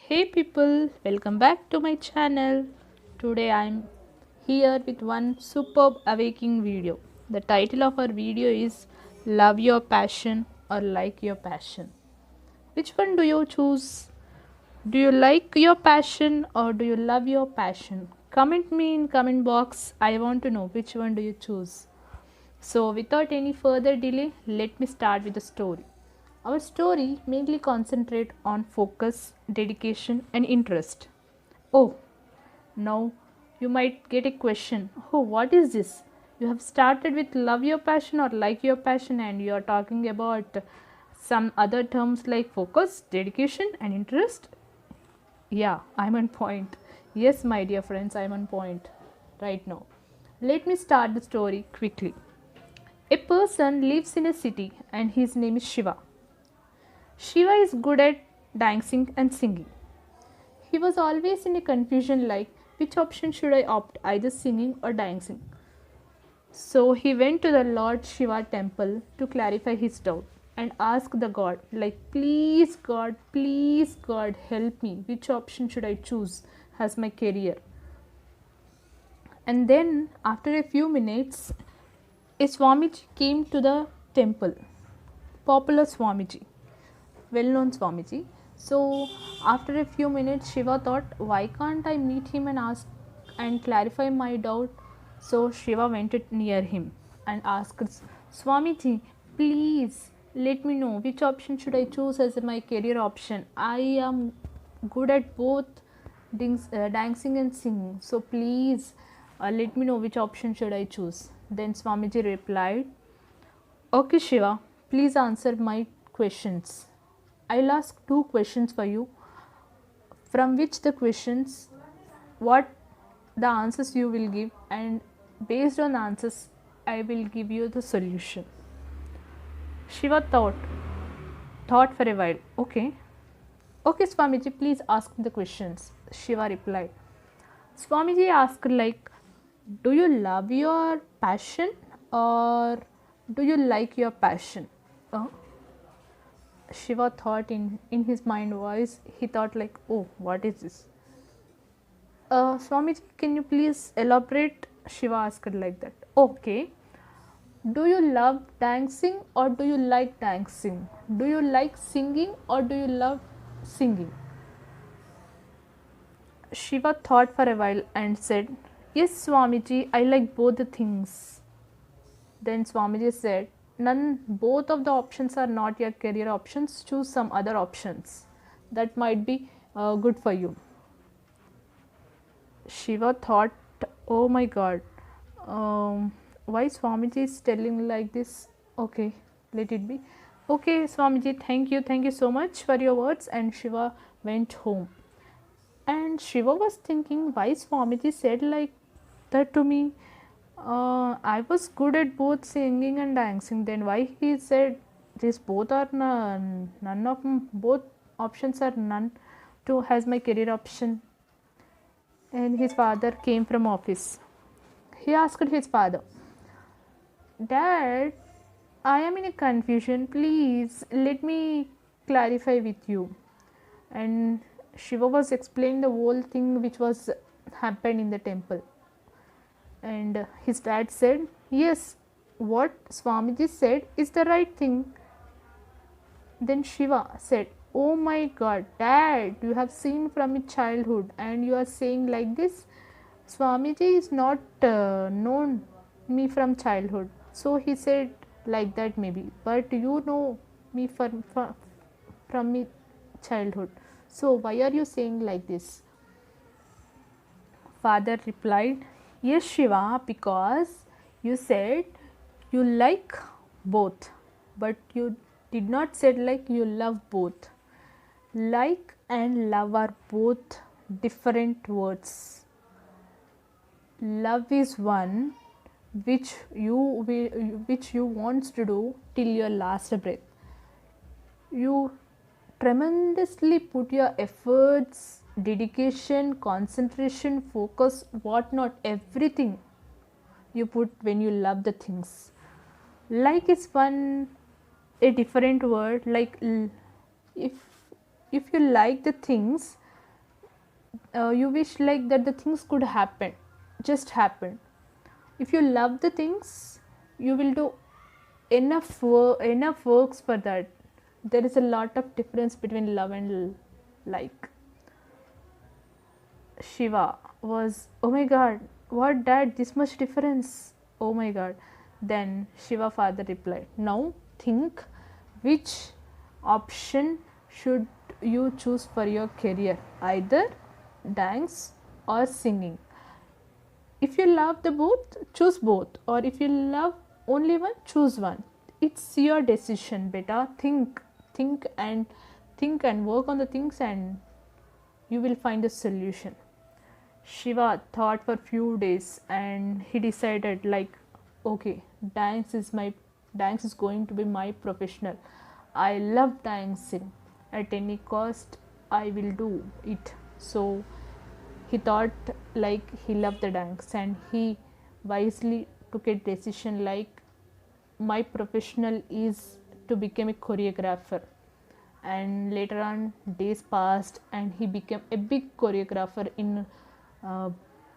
Hey people, welcome back to my channel. Today I'm here with one superb awakening video. The title of our video is Love Your Passion or Like Your Passion. Which one do you choose? Do you like your passion or do you love your passion? Comment me in comment box. I want to know which one do you choose. So without any further delay, let me start with the story. Our story mainly concentrate on focus, dedication and interest. Oh, now you might get a question. Oh, what is this? You have started with love your passion or like your passion and you are talking about some other terms like focus, dedication and interest. Yeah, I'm on point. Yes, my dear friends, I'm on point right now. Let me start the story quickly. A person lives in a city and his name is Shiva. Shiva is good at dancing and singing. He was always in a confusion like which option should I opt, either singing or dancing. So he went to the Lord Shiva temple to clarify his doubt and asked the god like please God help me, which option should I choose as my career. And then after a few minutes a Swamiji came to the temple, popular Swamiji, well known Swamiji. So, after a few minutes, Shiva thought, why can't I meet him and ask and clarify my doubt? So, Shiva went near him and asked, Swamiji, please let me know which option should I choose as my career option. I am good at both dancing and singing. So, please let me know which option should I choose. Then Swamiji replied, okay, Shiva, please answer my questions. I'll ask two questions for you, from which the questions, what the answers you will give, and based on the answers, I will give you the solution. Shiva thought for a while. Okay, Swamiji, please ask the questions. Shiva replied. Swamiji asked, like, do you love your passion or do you like your passion? Uh, Shiva thought in his mind voice, he thought like, oh, what is this? Swamiji, can you please elaborate? Shiva asked like that. Okay. Do you love dancing or do you like dancing? Do you like singing or do you love singing? Shiva thought for a while and said, yes, Swamiji, I like both the things. Then Swamiji said, both of the options are not your career options. Choose some other options that might be good for you. Shiva thought, oh my god, why Swamiji is telling like this? Okay, let it be. Okay, Swamiji, thank you so much for your words. And Shiva went home. And Shiva was thinking, why Swamiji said like that to me? I was good at both singing and dancing. Then why he said these both are none of both options are none to has my career option. And his father came from office. He asked his father, Dad, I am in a confusion. Please let me clarify with you. And Shiva was explaining the whole thing which was happened in the temple. And his dad said, yes, what Swamiji said is the right thing. Then Shiva said, oh my god, Dad, you have seen from your childhood and you are saying like this. Swamiji is not known me from childhood. So he said like that maybe. But you know me from me childhood. So why are you saying like this? Father replied, yes, Shiva, because you said you like both, but you did not say like you love both. Like and love are both different words. Love is one which you wants to do till your last breath. You tremendously put your efforts, dedication, concentration, focus, whatnot, everything you put when you love the things. Like is one a different word. Like if you like the things, you wish like that the things could happen, just happen. If you love the things, you will do enough works for that. There is a lot of difference between love and like. Shiva was, oh my god, what dad, this much difference? Oh my god. Then Shiva father replied, now think, which option should you choose for your career? Either dance or singing. If you love the both, choose both. Or if you love only one, choose one. It's your decision, beta. Think and think and work on the things, and you will find a solution. Shiva thought for few days and he decided like, okay, dance is going to be my professional. I love dancing. At any cost I will do it. So he thought like he loved the dance, and he wisely took a decision like, my professional is to become a choreographer. And later on days passed and he became a big choreographer in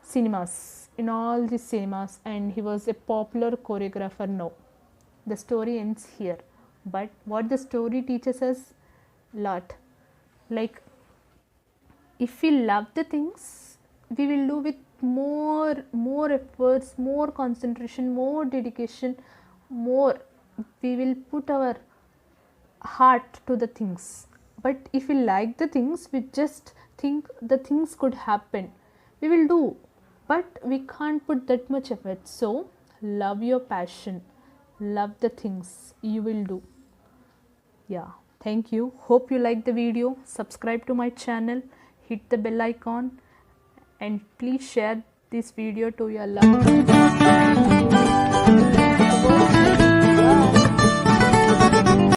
cinemas, in all the cinemas, and he was a popular choreographer now. The story ends here, but what the story teaches us lot, like if we love the things, we will do with more efforts, more concentration, more dedication, more, we will put our heart to the things. But if we like the things, we just think the things could happen, we will do, but we can't put that much effort. So love your passion, love the things you will do. Yeah, thank you. Hope you like the video. Subscribe to my channel, hit the bell icon, and please share this video to your loved ones.